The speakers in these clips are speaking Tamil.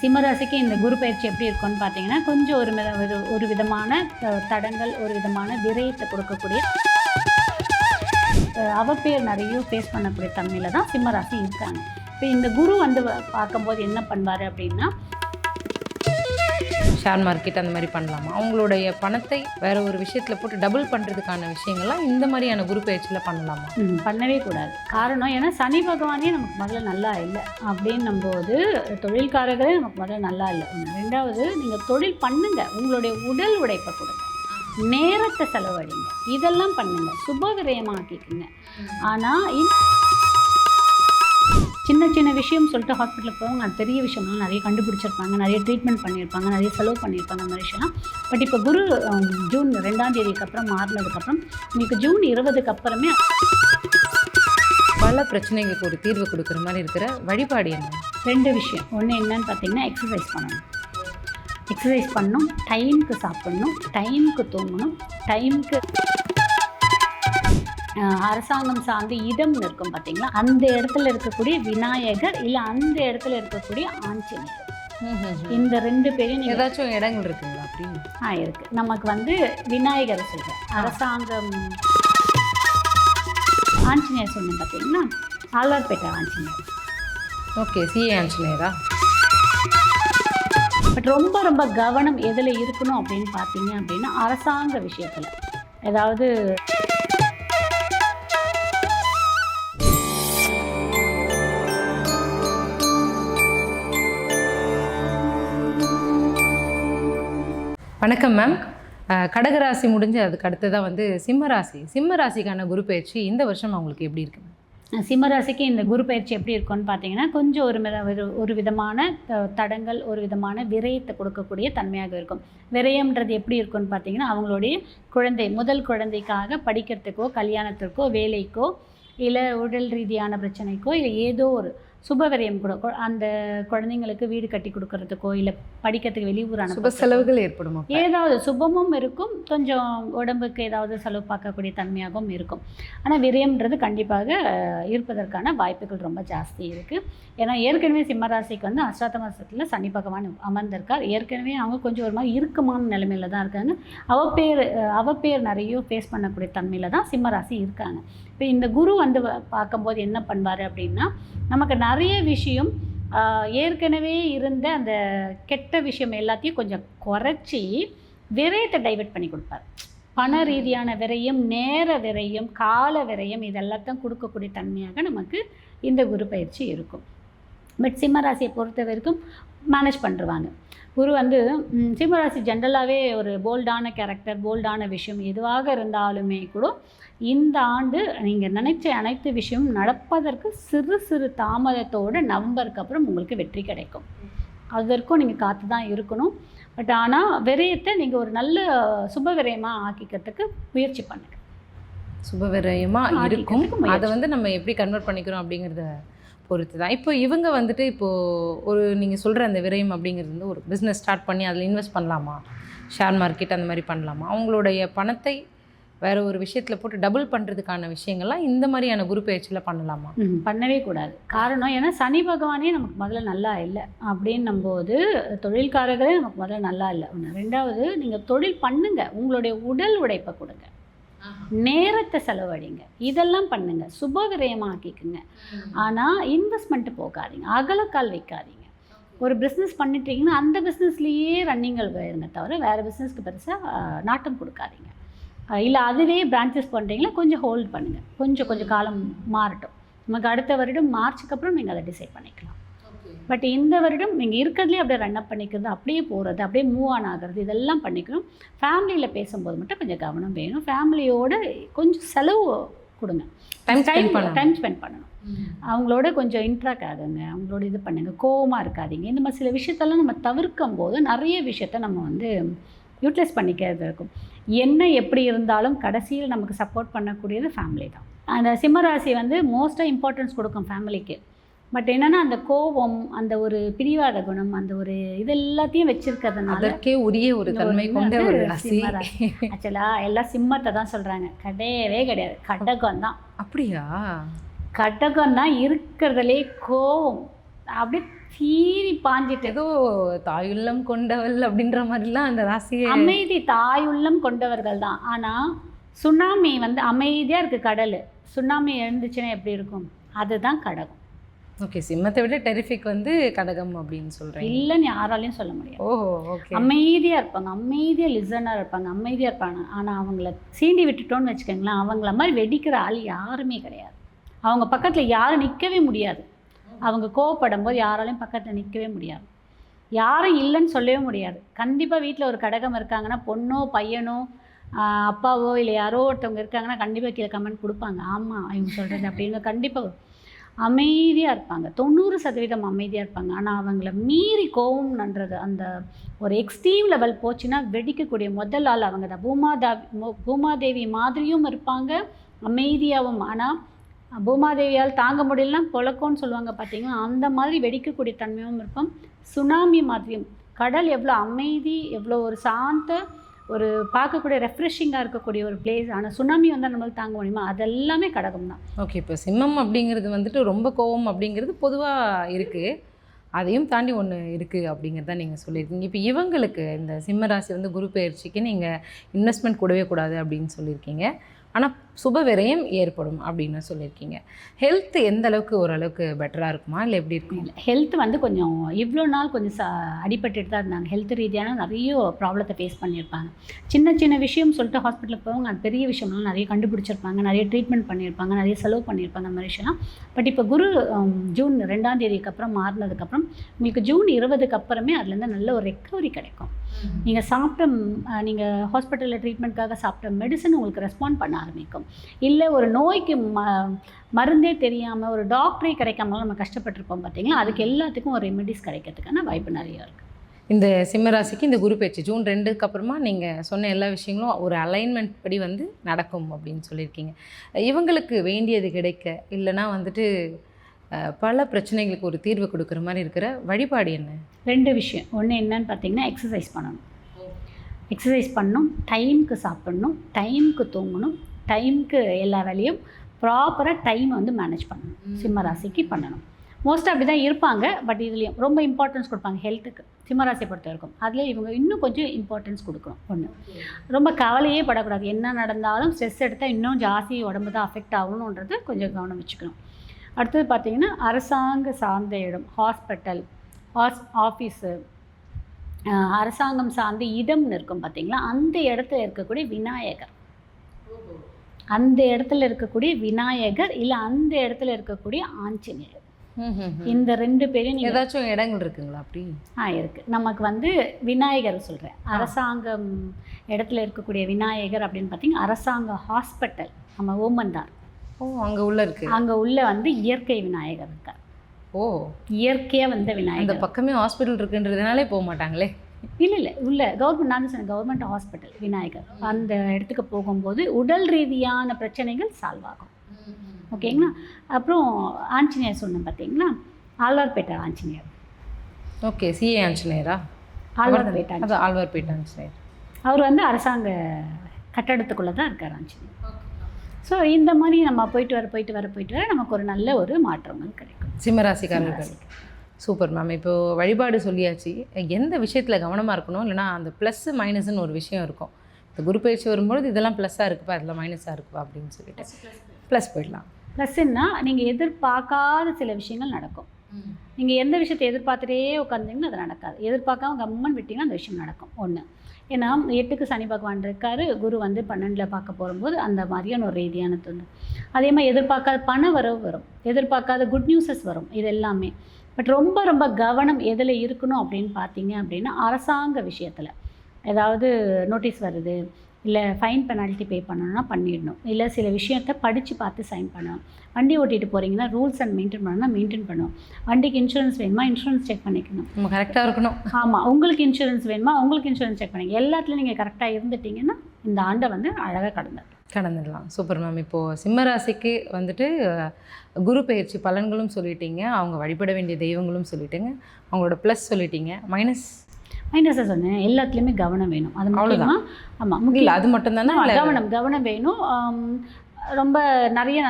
சிம்மராசிக்கு இந்த குரு பயிற்சி எப்படி இருக்கும்னு பார்த்தீங்கன்னா, கொஞ்சம் ஒரு விதமான தடங்கள், ஒரு விதமான விரயத்தை கொடுக்கக்கூடிய அவப்பேர் நிறைய ஃபேஸ் பண்ணக்கூடிய தன்மையில் தான் சிம்மராசி இருக்காங்க. இப்போ இந்த குரு வந்து பார்க்கும்போது என்ன பண்ணுவார் அப்படின்னா, ஷேர் மார்க்கெட் அந்த மாதிரி பண்ணலாமா, அவங்களுடைய பணத்தை வேற ஒரு விஷயத்தில் போட்டு டபுள் பண்ணுறதுக்கான விஷயங்கள்லாம் இந்த மாதிரியான குரு பயிற்சியில் பண்ணலாமா? பண்ணவே கூடாது. காரணம் ஏன்னா சனி பகவானே நமக்கு முதல்ல நல்லா இல்லை அப்படின்னும் போது தொழில்காரர்களே நமக்கு முதல்ல நல்லா இல்லை. ரெண்டாவது, நீங்கள் தொழில் பண்ணுங்க, உங்களுடைய உடல் உழைப்பை கொடுங்க, நேரத்தை செலவழிங்க, இதெல்லாம் பண்ணுங்க, சுப விரயமாக்கிக்குங்க. ஆனால் சின்ன சின்ன விஷயம் சொல்லிட்டு ஹாஸ்பிட்டலுக்கு போவாங்க, அது பெரிய விஷயம்லாம் நிறைய கண்டுபிடிச்சிருப்பாங்க, நிறைய ட்ரீட்மெண்ட் பண்ணியிருப்பாங்க, நிறைய செலவு பண்ணியிருப்பாங்க அந்த மாதிரி விஷயம்லாம். பட் இப்போ குரு ஜூன் 2ஆம் தேதிக்கு அப்புறம் மாறினதுக்கப்புறம் உங்களுக்கு ஜூன் 20க்கு அப்புறமே பல பிரச்சனைகளுக்கு ஒரு தீர்வு கொடுக்குற மாதிரி இருக்கிற வழிபாடு என்ன? 2 விஷயம். ஒன்று என்னன்னு பார்த்தீங்கன்னா, எக்ஸசைஸ் பண்ணணும், டைமுக்கு சாப்பிடணும், டைமுக்கு தூங்கணும், டைமுக்கு அரசாங்கம் சார்ந்து இடம் இருக்கும் பார்த்தீங்களா, அந்த இடத்துல இருக்கக்கூடிய விநாயகர் இல்லை அந்த இடத்துல இருக்கக்கூடிய ஆஞ்சநேயர், இந்த 2 பேரையும் ஏதாச்சும் இடங்கள் இருக்குங்களா? அப்படின்னு இருக்குது. நமக்கு வந்து விநாயகர் சொல்கிறேன், அரசாங்கம் ஆஞ்சநேயர் சொன்னேன் பார்த்தீங்கன்னா, ஆழ்வார்பேட்டை ஆஞ்சநேயர். ஓகே, சிஏ ஆஞ்சநேயரா? பட் ரொம்ப கவனம் எதில் இருக்கணும் அப்படின்னு பார்த்தீங்க அப்படின்னா, அரசாங்க விஷயத்தில். ஏதாவது வணக்கம் மேம். கடகராசி முடிஞ்சு அதுக்கு அடுத்ததாக வந்து சிம்மராசிக்கான குரு பயிற்சி இந்த வருஷம் அவங்களுக்கு எப்படி இருக்கு? சிம்மராசிக்கு இந்த குரு பயிற்சி எப்படி இருக்கும்னு பார்த்தீங்கன்னா, கொஞ்சம் ஒரு விதமான தடங்கள், ஒரு விதமான விரயத்தை கொடுக்கக்கூடிய தன்மையாக இருக்கும். விரயம்ன்றது எப்படி இருக்கும்னு பார்த்தீங்கன்னா, அவங்களுடைய முதல் குழந்தைக்காக படிக்கிறதுக்கோ, கல்யாணத்திற்கோ, வேலைக்கோ, இல்லை உடல் ரீதியான பிரச்சனைக்கோ, இல்லை ஏதோ ஒரு சுப விரயம் கூட, அந்த குழந்தைங்களுக்கு வீடு கட்டி கொடுக்கறதுக்கோ, இல்லை படிக்கிறதுக்கு வெளியூர் சுப செலவுகள் ஏற்படும். ஏதாவது சுபமும் இருக்கும், கொஞ்சம் உடம்புக்கு ஏதாவது செலவு பார்க்கக்கூடிய தன்மையாகவும் இருக்கும். ஆனால் விரயம்ன்றது கண்டிப்பாக இருப்பதற்கான வாய்ப்புகள் ரொம்ப ஜாஸ்தி இருக்குது. ஏன்னா ஏற்கனவே சிம்மராசிக்கு வந்து அஷ்டாத்த மாதத்தில் சனி பகவான் அமர்ந்திருக்கார். ஏற்கனவே அவங்க கொஞ்சம் ஒரு மாதிரி இறுக்கமான நிலைமையில் தான் இருக்காங்க. அவப்பேர் நிறைய ஃபேஸ் பண்ணக்கூடிய தன்மையில் தான் சிம்மராசி இருக்காங்க. இப்போ இந்த குரு வந்து பார்க்கும்போது என்ன பண்ணுவார் அப்படின்னா, நமக்கு நிறைய விஷயம் ஏற்கனவே இருந்த அந்த கெட்ட விஷயம் எல்லாத்தையும் கொஞ்சம் குறைச்சி விரயத்தை டைவெர்ட் பண்ணி கொடுப்பார். பண ரீதியான விரயம், நேர விரயம், கால விரயம், இதெல்லாத்தையும் கொடுக்கக்கூடிய தன்மையாக நமக்கு இந்த குரு பயிற்சி இருக்கும். பட் சிம்மராசியை பொறுத்த வரைக்கும் மேனேஜ் பண்ணுறாங்க. குரு வந்து சிம்மராசி ஜென்ரலாகவே ஒரு போல்டான கேரக்டர், போல்டான விஷயம் எதுவாக இருந்தாலுமே கூட இந்த ஆண்டு நீங்கள் நினைச்ச அனைத்து விஷயமும் நடப்பதற்கு சிறு தாமதத்தோடு நவம்பருக்கு அப்புறம் உங்களுக்கு வெற்றி கிடைக்கும். அதற்கும் நீங்கள் காத்து தான் இருக்கணும். பட் ஆனால் விரயத்தை நீங்கள் ஒரு நல்ல சுப விரயமாக ஆக்கிக்கிறதுக்கு முயற்சி பண்ணுங்க. சுப விரயமாக இருக்கும், அதை வந்து நம்ம எப்படி கன்வெர்ட் பண்ணிக்கிறோம் அப்படிங்கிறத பொறுத்து தான். இப்போ இவங்க வந்துட்டு ஒரு நீங்கள் சொல்கிற அந்த விரயம் அப்படிங்கிறது வந்து ஒரு பிஸ்னஸ் ஸ்டார்ட் பண்ணி அதில் இன்வெஸ்ட் பண்ணலாமா, ஷேர் மார்க்கெட் அந்த மாதிரி பண்ணலாமா, அவங்களுடைய பணத்தை வேறு ஒரு விஷயத்தில் போட்டு டபுள் பண்ணுறதுக்கான விஷயங்கள்லாம் இந்த மாதிரியான குரு பயிற்சியில் பண்ணலாமா? பண்ணவே கூடாது. காரணம் ஏன்னா சனி பகவானே நமக்கு முதல்ல நல்லா இல்லை அப்படின்னும் போது தொழில்காரர்களே நமக்கு முதல்ல நல்லா இல்லை. ரெண்டாவது, நீங்கள் தொழில் பண்ணுங்க, உங்களுடைய உடல் உழைப்பை கொடுங்க, நேரத்தை செலவழிங்க, இதெல்லாம் பண்ணுங்க, சுப விரயமாக்கிக்குங்க. ஆனால் இன்வெஸ்ட்மெண்ட்டு போகாதீங்க, அகலக்கால் வைக்காதீங்க. ஒரு பிஸ்னஸ் பண்ணிட்டீங்கன்னா அந்த பிஸ்னஸ்லேயே ரன்னிங்கள் போயிருங்க தவிர வேறு பிஸ்னஸ்க்கு பெருசாக நாட்டம் கொடுக்காதீங்க. இல்லை அதுவே பிரான்ச்சஸ் பண்ணுறீங்களா, கொஞ்சம் ஹோல்ட் பண்ணுங்கள், கொஞ்சம் காலம் மாறட்டும். நமக்கு அடுத்த வருடம் மார்ச்சுக்கு அப்புறம் நீங்கள் அதை டிசைட் பண்ணிக்கலாம். பட் இந்த வருடம் நீங்கள் இருக்கிறதுலே அப்படியே ரன் அப் பண்ணிக்கிறது, அப்படியே போகிறது, அப்படியே மூவ் ஆன் ஆகிறது, இதெல்லாம் பண்ணிக்கணும். ஃபேமிலியில் பேசும்போது மட்டும் கொஞ்சம் கவனம் வேணும். ஃபேமிலியோடு கொஞ்சம் செலவு கொடுங்க, டைம் ஸ்பெண்ட் பண்ணணும். அவங்களோட கொஞ்சம் இன்ட்ராக்ட் ஆகுங்க, அவங்களோட இது பண்ணுங்கள், கோவமாக இருக்காதீங்க. இந்த மாதிரி சில விஷயத்தெல்லாம் நம்ம தவிர்க்கும் போது நிறைய விஷயத்த நம்ம வந்து யூட்டிலைஸ் பண்ணிக்கிறது இருக்கும். என்ன எப்படி இருந்தாலும் கடைசியில் நமக்கு சப்போர்ட் பண்ணக்கூடியது ஃபேமிலி தான். அந்த சிம்மராசி வந்து மோஸ்ட்டாக இம்பார்ட்டன்ஸ் கொடுக்கும் ஃபேமிலிக்கு. பட் என்னென்னா அந்த கோபம், அந்த ஒரு பிடிவாத குணம், அந்த ஒரு இது எல்லாத்தையும் வச்சிருக்கிறதுனால அதற்கே உரிய ஒரு தன்மை கொண்ட ஒரு ராசி. ஆக்சுவலாக எல்லாம் சிம்மத்தை தான் சொல்கிறாங்க, கிடையவே கிடையாது, கடகம் தான். அப்படியா? கடகம் தான் இருக்கிறதுலே கோபம் அப்படியே சீறி பாஞ்சிட்டு. ஏதோ தாயுள்ளம் கொண்டவள் அப்படின்ற மாதிரிலாம் அந்த ராசியை. அமைதி தாயுள்ளம் கொண்டவர்கள் தான். ஆனால் சுனாமி வந்து அமைதியாக இருக்குது கடல், சுனாமி எழுந்துச்சுன்னா எப்படி இருக்கும்? அதுதான் கடகம். ஓகே, சிம்மத்தை விட டெரிஃபிக் வந்து கடகம் அப்படின்னு சொல்கிறேன். இல்லைன்னு யாராலையும் சொல்ல முடியாது. ஓ ஓகே. அமைதியாக இருப்பாங்க, அமைதியாக லிசனாக இருப்பாங்க, அமைதியாக இருப்பாங்க. ஆனால் அவங்கள சீண்டி விட்டுட்டோன்னு வச்சுக்கோங்களேன், அவங்கள மாதிரி வெடிக்கிற ஆள் யாருமே கிடையாது. அவங்க பக்கத்தில் யாரும் நிற்கவே முடியாது. அவங்க கோவப்படும் போது யாராலையும் பக்கத்தில் நிற்கவே முடியாது. யாரும் இல்லைன்னு சொல்லவே முடியாது. கண்டிப்பாக வீட்டில் ஒரு கடகம் இருக்காங்கன்னா, பொண்ணோ பையனோ அப்பாவோ இல்லை யாரோ ஒருத்தவங்க இருக்காங்கன்னா கண்டிப்பாக கீழே கமெண்ட் கொடுப்பாங்க. ஆமாம் இவங்க சொல்கிறது அப்படின்னு கண்டிப்பாக. அமைதியாக இருப்பாங்க, 90% அமைதியாக இருப்பாங்க. ஆனால் அவங்கள மீறி கோவம்ன்றது அந்த ஒரு எக்ஸ்ட்ரீம் லெவல் போச்சுன்னா வெடிக்கக்கூடிய முதல் ஆள் அவங்க தான். பூமாதேவி மாதிரியும் இருப்பாங்க, அமைதியாகவும். ஆனால் பூமாதேவியால் தாங்க முடியலன்னா பொழக்கோன்னு சொல்லுவாங்க பார்த்தீங்களா, அந்த மாதிரி வெடிக்கக்கூடிய தன்மையும் இருப்போம். சுனாமி மாதிரியும். கடல் எவ்வளோ அமைதி, எவ்வளோ ஒரு சாந்த, ஒரு பார்க்கக்கூடிய ரெஃப்ரெஷிங்காக இருக்கக்கூடிய ஒரு பிளேஸ். ஆனால் சுனாமி வந்தால் நம்மளால் தாங்க முடியுமா? அதெல்லாமே கடகம் தான். ஓகே, இப்போ சிம்மம் அப்படிங்கிறது வந்துட்டு ரொம்ப கோவம் அப்படிங்கிறது பொதுவாக இருக்குது, அதையும் தாண்டி ஒன்று இருக்குது அப்படிங்கிறத நீங்கள் சொல்லியிருக்கீங்க. இப்போ இவங்களுக்கு இந்த சிம்ம ராசி வந்து குரு பெயர்ச்சிக்கு நீங்கள் இன்வெஸ்ட்மெண்ட் கூடவே கூடாது அப்படின்னு சொல்லியிருக்கீங்க. ஆனால் சுப விரயம் ஏற்படும் அப்படின்னு சொல்லியிருக்கீங்க. ஹெல்த் எந்த அளவுக்கு ஓரளவுக்கு பெட்டராக இருக்குமா இல்லை எப்படி இருக்கும்? இல்லை, ஹெல்த் வந்து கொஞ்சம் இவ்வளோ நாள் கொஞ்சம் அடிபட்டுட்டு தான் இருந்தாங்க. ஹெல்த் ரீதியான நிறைய ப்ராப்ளத்தை ஃபேஸ் பண்ணியிருப்பாங்க. சின்ன சின்ன விஷயம் சொல்லிட்டு ஹாஸ்பிட்டலுக்கு போவாங்க, அது பெரிய விஷயம்லாம் நிறைய கண்டுபிடிச்சிருப்பாங்க, நிறைய ட்ரீட்மெண்ட் பண்ணியிருப்பாங்க, நிறைய செலவு பண்ணியிருப்பாங்க, அந்த மாதிரி விஷயம்லாம். பட் இப்போ குரு ஜூன் 2ஆம் தேதிக்கு அப்புறம் மாறினதுக்கப்புறம் உங்களுக்கு ஜூன் 20க்கு அப்புறமே அதுலேருந்து நல்ல ஒரு ரெக்கவரி கிடைக்கும். நீங்கள் சாப்பிட்ட நீங்கள் ஹாஸ்பிட்டலில் ட்ரீட்மெண்ட்காக சாப்பிட்ட மெடிசன் உங்களுக்கு ரெஸ்பாண்ட் பண்ண ஆரம்பிக்கும். இல்லை ஒரு நோய்க்கு மருந்தே தெரியாமல் ஒரு டாக்டரே கிடைக்காமலாம் நம்ம கஷ்டப்பட்டுருப்போம் பார்த்தீங்களா, அதுக்கு எல்லாத்துக்கும் ஒரு ரெமெடிஸ் கிடைக்கிறதுக்கான வாய்ப்பு நிறைய இருக்குது. இந்த சிம்மராசிக்கு இந்த குரு பெயர்ச்சி ஜூன் 2க்கு அப்புறமா நீங்கள் சொன்ன எல்லா விஷயங்களும் ஒரு அலைன்மெண்ட் படி வந்து நடக்கும் அப்படின்னு சொல்லியிருக்கீங்க. இவங்களுக்கு வேண்டியது கிடைக்க இல்லைனா வந்துட்டு பல பிரச்சனைகளுக்கு ஒரு தீர்வு கொடுக்குற மாதிரி இருக்கிற வழிபாடு என்ன? 2 விஷயம். ஒன்று என்னன்னு பார்த்தீங்கன்னா, எக்ஸசைஸ் பண்ணணும். எக்ஸசைஸ் பண்ணணும், டைமுக்கு சாப்பிட்ணும், டைமுக்கு தூங்கணும், டைமுக்கு எல்லா வேலையும் ப்ராப்பராக டைமை வந்து மேனேஜ் பண்ணணும். சிம்மராசிக்கு பண்ணணும். மோஸ்ட்டாக அப்படி தான் இருப்பாங்க. பட் இதுலேயும் ரொம்ப இம்பார்ட்டன்ஸ் கொடுப்பாங்க ஹெல்த்துக்கு, சிம்மராசியை பொறுத்த வரைக்கும். அதில் இவங்க இன்னும் கொஞ்சம் இம்பார்ட்டன்ஸ் கொடுக்கணும். ஒன்று, ரொம்ப கவலையே படக்கூடாது. என்ன நடந்தாலும் ஸ்ட்ரெஸ் எடுத்தால் இன்னும் ஜாஸ்தி உடம்பு தான் அஃபெக்ட் ஆகணுன்றது கொஞ்சம் கவனம் வச்சுக்கணும். அடுத்தது பார்த்திங்கன்னா, அரசாங்க சார்ந்த இடம், ஹாஸ்பிட்டல், ஆஃபீஸு, அரசாங்கம் சார்ந்த இடம்னு இருக்கும் பார்த்திங்களா, அந்த இடத்துல இருக்கக்கூடிய விநாயகர், அந்த இடத்துல இருக்கக்கூடிய விநாயகர் இல்லை அந்த இடத்துல இருக்கக்கூடிய ஆஞ்சநேயர், இந்த 2 பேரையும் ஏதாச்சும் இடங்கள் இருக்குங்களா? அப்படி இருக்குது. நமக்கு வந்து விநாயகர் சொல்கிறேன், அரசாங்கம் இடத்துல இருக்கக்கூடிய விநாயகர் அப்படின்னு பார்த்தீங்கன்னா, அரசாங்க ஹாஸ்பிட்டல் நம்ம ஓமந்தார், அங்கே உள்ள இருக்குது. அங்கே உள்ள வந்து இயற்கை விநாயகர் இருக்கார். ஓ, இயற்கையாக வந்த விநாயகர். அந்த பக்கமே ஹாஸ்பிட்டல் இருக்குன்றதுனாலே போக மாட்டாங்களே? இல்லை உள்ள கவர்மெண்ட், நான் சொன்னேன் கவர்மெண்ட் ஹாஸ்பிட்டல் விநாயகர். அந்த இடத்துக்கு போகும்போது உடல் ரீதியான பிரச்சனைகள் சால்வ் ஆகும். ஓகேங்களா? அப்புறம் ஆஞ்சநேயர் சொன்னேன் பார்த்தீங்களா, ஆழ்வார்பேட்டை ஆஞ்சநேயர். ஓகே, சிஏ ஆஞ்சநேயரா? ஆழ்வார்பேட்டை, அது ஆழ்வார்பேட்டை ஆஞ்சநேயர். அவர் வந்து அரசாங்க கட்டடத்துக்குள்ளே தான் இருக்கார் ஆஞ்சநேயர். ஸோ இந்த மாதிரி நம்ம போயிட்டு வர நமக்கு ஒரு நல்ல ஒரு மாற்றங்கள் கிடைக்கும் சிம்மராசிக்காரர்கள். Super ma'am. இப்போது வழிபாடு சொல்லியாச்சு, எந்த விஷயத்தில் கவனமாக இருக்கணும்? இல்லைனா அந்த ப்ளஸ்ஸு மைனஸ்ன்னு ஒரு விஷயம் இருக்கும். இந்த குரு பயிற்சி வரும்பொழுது இதெல்லாம் ப்ளஸ்ஸாக இருக்குப்பா, இதெல்லாம் மைனஸாக இருக்குப்பா அப்படின்னு சொல்லிட்டு ப்ளஸ் போயிடலாம். ப்ளஸ்ஸுன்னா நீங்கள் எதிர்பார்க்காத சில விஷயங்கள் நடக்கும். நீங்கள் எந்த விஷயத்தை எதிர்பார்த்துட்டே உட்காந்திங்கன்னா அது நடக்காது. எதிர்பார்க்காம கம்மன் விட்டிங்கன்னா அந்த விஷயம் நடக்கும். ஒன்று, ஏன்னா 8க்கு சனி பகவான் இருக்கார், குரு வந்து 12ல் பார்க்க போகும்போது அந்த மாதிரியான ஒரு ரீதியான தோணும். அதே மாதிரி எதிர்பார்க்காத பண வரவு வரும், எதிர்பார்க்காத குட் நியூஸஸ் வரும், இது எல்லாமே. பட் ரொம்ப ரொம்ப கவனம் எதில் இருக்கணும் அப்படின்னு பார்த்தீங்க அப்படின்னா, அரசாங்க விஷயத்தில் ஏதாவது நோட்டீஸ் வருது, இல்லை ஃபைன் பெனால்ட்டி பே பண்ணணும்னா பண்ணிடணும், இல்லை சில விஷயத்தை படித்து பார்த்து சைன் பண்ணணும். வண்டி ஓட்டிகிட்டு போகிறீங்கன்னா ரூல்ஸ் அண்ட் மெயின்டைன் பண்ணணும்னா மெயின்டைன் பண்ணணும். வண்டிக்கு இன்சூரன்ஸ் வேணுமா, இன்சூரன்ஸ் செக் பண்ணிக்கணும், நம்ம கரெக்டாக இருக்கணும். ஆமாம், உங்களுக்கு இன்சூரன்ஸ் வேணுமா, உங்களுக்கு இன்சூரன்ஸ் செக் பண்ணிங்க. எல்லாத்துலேயும் நீங்கள் கரெக்டாக இருந்துட்டிங்கன்னா இந்த ஆண்டை வந்து அழகாக கடந்துடலாம். Super ma'am. இப்போது சிம்மராசிக்கு வந்துட்டு குரு பெயர்ச்சி பலன்களும் சொல்லிட்டீங்க, அவங்க வழிபட வேண்டிய தெய்வங்களும் சொல்லிட்டீங்க, அவங்களோட ப்ளஸ் சொல்லிட்டீங்க, மைனஸை சொன்னேன். எல்லாத்துலேயுமே கவனம் வேணும். அது அவ்வளோதான். ஆமாம், முக்கியம் அது மட்டும்தானே. கவனம் வேணும். ரொம்ப நிறைய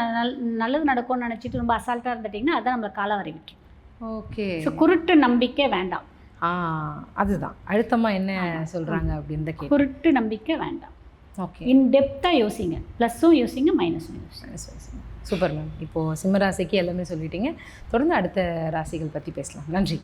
நல்லது நடக்கும்னு நினச்சிட்டு ரொம்ப அசால்ட்டாக இருந்துட்டிங்கன்னா அதுதான் நம்மளை காலம் வரை விட்டுரும். ஓகே. ஸோ குருட்டு நம்பிக்கை வேண்டாம். அதுதான் அழுத்தமாக என்ன சொல்கிறாங்க அப்படின்னு கேட்க. குருட்டு நம்பிக்கை வேண்டாம். ஓகே. இன்டெப்த்தாக யோசிங்க, ப்ளஸ்ஸும் யோசிங்க மைனஸும் யோசிங்க. Super ma'am. இப்போது சிம்ம ராசிக்கு எல்லாமே சொல்லிட்டீங்க. தொடர்ந்து அடுத்த ராசிகள் பற்றி பேசலாம். நன்றி.